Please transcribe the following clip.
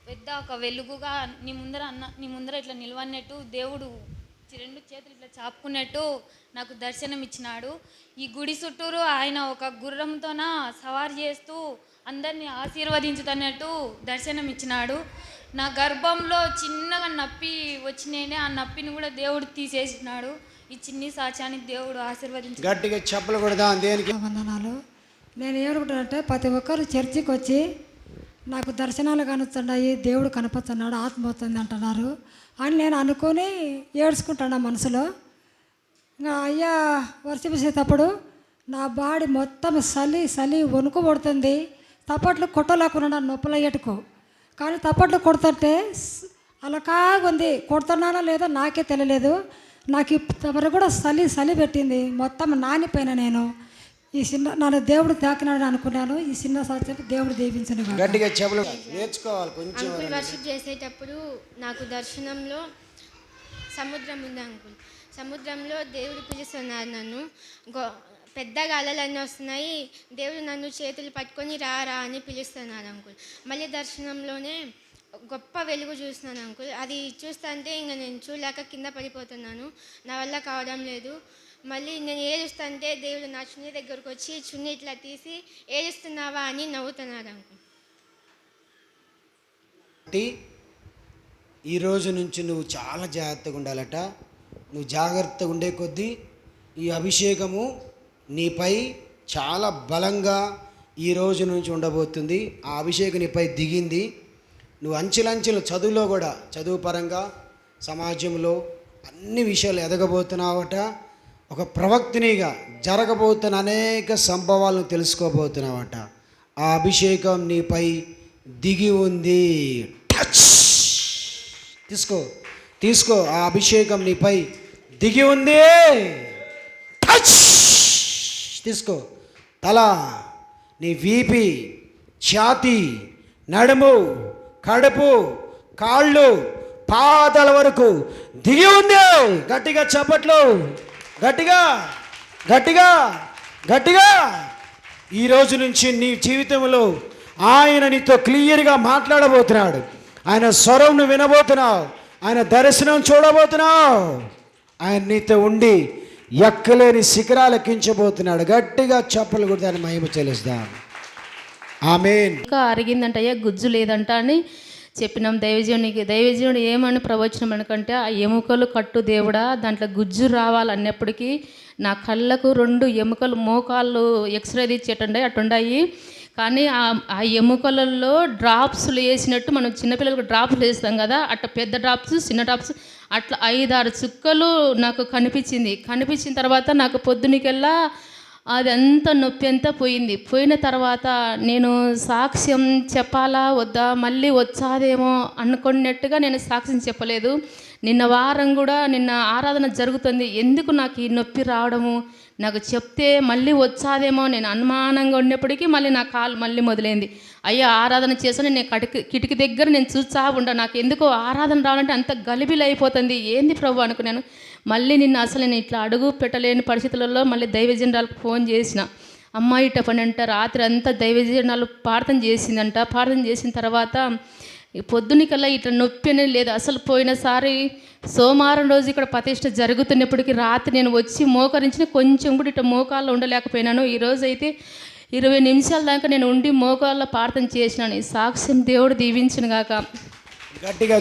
పెద్ద ఒక వెలుగుగా నీ ముందర ఇట్లా నిలవన్నట్టు దేవుడు రెండు చేతులు ఇట్లా చాపుకున్నట్టు నాకు దర్శనం ఇచ్చినాడు. ఈ గుడి చుట్టూరు ఆయన ఒక గుర్రంతోన సవారి చేస్తూ అందరినీ ఆశీర్వదించుతున్నట్టు దర్శనం ఇచ్చినాడు. నా గర్భంలో చిన్నగా నొప్పి వచ్చినేనే ఆ నొప్పిని కూడా దేవుడు తీసేసినాడు. ఈ చిన్ని సాక్ష్యానికి దేవుడు ఆశీర్వదించి గట్టిగా చెప్పలు కొడదా దేనికి వందనాలు. నేను ఏమనుకుంటానంటే ప్రతి ఒక్కరు చర్చికి వచ్చి నాకు దర్శనాలు కనుస్తున్నాయి, దేవుడు కనపడుతున్నాడు, ఆత్మ అవుతుంది అంటున్నారు అని నేను అనుకొని ఏడ్చుకుంటాను మనసులో. ఇంకా అయ్యా వర్షించేటప్పుడు నా బాడీ మొత్తం చలి వణుకు పడుతుంది. తప్పట్లు కొట్టలేకున్నాడు నొప్పులు అయ్యేటుకు. కానీ తప్పట్లు కొడుతుంటే అలాకాగుంది, కొడుతున్నానో లేదో నాకే తెలియలేదు. నాకు ఇప్పుడు కూడా చలి పెట్టింది, మొత్తం నానిపోయినా. నేను ఈ చిన్న నన్ను దేవుడు తాకినాడు అనుకున్నాను. ఈ చిన్న సంవత్సరం దేవుడు దీవించను. గట్టిగా చెప్పలు నేర్చుకోవాలి కొంచెం. అంకుల్ వర్షిప్ చేసేటప్పుడు నాకు దర్శనంలో సముద్రం ఉంది అంకుల్. సముద్రంలో దేవుడు పిలుస్తున్నారు నన్ను. పెద్దగా అలలన్నీ వస్తున్నాయి. దేవుడు నన్ను చేతులు పట్టుకొని రా అని పిలుస్తున్నారు అంకుల్. మళ్ళీ దర్శనంలోనే గొప్ప వెలుగు చూస్తున్నాను అంకుల్. అది చూస్తుంటే ఇంకా నేను చూడలేక కింద పడిపోతున్నాను, నా వల్ల కావడం లేదు. మళ్ళీ నేను ఏడుస్తుంటే దేవుడు నా చున్నీ దగ్గరకు వచ్చి చున్నీ ఇట్లా తీసి ఏడుస్తున్నావా అని నవ్వుతున్నారు అంకుల్. ఈ రోజు నుంచి నువ్వు చాలా జాగ్రత్తగా ఉండాలట. నువ్వు జాగ్రత్తగా ఉండే కొద్దీ ఈ అభిషేకము నీపై చాలా బలంగా ఈ రోజు నుంచి ఉండబోతుంది. ఆ అభిషేకం నీపై దిగింది. నువ్వు అంచెలంచెలు చదువులో కూడా, చదువు పరంగా సమాజంలో అన్ని విషయాలు ఎదగబోతున్నావట. ఒక ప్రవక్తనిగా జరగబోతున్న అనేక సంభవాలను తెలుసుకోబోతున్నావట. ఆ అభిషేకం నీపై దిగి ఉంది. టచ్ తీసుకో ఆ అభిషేకం నీపై దిగి ఉంది. టచ్ తీసుకో. తల, నీ వీపి, ఛాతి, నడుము, కడుపు, కాళ్ళు, పాదాల వరకు దిగి ఉంది. గట్టిగా చప్పట్లు, గట్టిగా. ఈ రోజు నుంచి నీ జీవితంలో ఆయన నీతో క్లియర్గా మాట్లాడబోతున్నాడు. ఆయన స్వరం నువ్వు వినబోతున్నావు, ఆయన దర్శనం చూడబోతున్నావు. ఆయన నీతో ఉండి ఎక్కలేని శిఖరాలు ఎక్కించబోతున్నాడు. గట్టిగా చప్పలు కూడా దాన్ని మహిమ చెల్లిస్తాం. ఆమేన్. ఇంకా అరిగిందంటయ్యా, గుజ్జు లేదంట అని చెప్పినాం దైవజీవునికి. దైవజీవుడు ఏమని ప్రవచనం అనుకంటే, ఆ ఎముకలు కట్టు దేవుడా, దాంట్లో గుజ్జు రావాలన్నప్పటికీ నా కళ్ళకు 2 ఎముకలు మోకాళ్ళు ఎక్స్రే తీసేటండి అటుండాయి. కానీ ఆ ఎముకలలో డ్రాప్స్లు వేసినట్టు మనం చిన్నపిల్లలకు డ్రాప్స్ వేస్తాం కదా, అట్లా పెద్ద డ్రాప్స్, చిన్న డ్రాప్స్, అట్లా 5-6 చుక్కలు నాకు కనిపించిన తర్వాత నాకు పొద్దునికెల్లా అదంతా నొప్పి అంతా పోయిన తర్వాత నేను సాక్ష్యం చెప్పాలా వద్దా, మళ్ళీ వచ్చాదేమో అనుకున్నట్టుగా నేను సాక్ష్యం చెప్పలేదు. నిన్న వారం కూడా నిన్న ఆరాధన జరుగుతుంది, ఎందుకు నాకు ఈ నొప్పి రావడము, నాకు చెప్తే మళ్ళీ వచ్చాదేమో నేను అనుమానంగా ఉన్నప్పటికీ మళ్ళీ నా కాలు మళ్ళీ మొదలైంది. అయ్యా ఆరాధన చేసాను, నేను కిటికీ దగ్గర నేను చూసా ఉండా, నాకు ఎందుకో ఆరాధన రావాలంటే అంత గలిబిలైపోతుంది, ఏంది ప్రభు అనుకున్నాను. మళ్ళీ నిన్న అసలు నేను ఇట్లా అడుగు పెట్టలేని పరిస్థితులలో మళ్ళీ దైవజనురాలకు ఫోన్ చేసిన, అమ్మాయి ఇట్ట పని అంట. రాత్రి అంతా దైవజనురాలు ప్రార్థన చేసిందంట. ప్రార్థన చేసిన తర్వాత పొద్దునికల్లా ఇట్లా నొప్పి అనేది లేదు అసలు. పోయినసారి సోమవారం రోజు ఇక్కడ ప్రతిష్ట జరుగుతున్నప్పటికీ రాత్రి నేను వచ్చి మోకరించిన, కొంచెం కూడా ఇట్లా మోకాల్లో ఉండలేకపోయినాను. ఈరోజు అయితే 20 నిమిషాల దాకా నేను ఉండి మోకాల్లో ప్రార్థన చేసినాను. ఈ సాక్ష్యం దేవుడు దీవించును గాక. గట్టిగా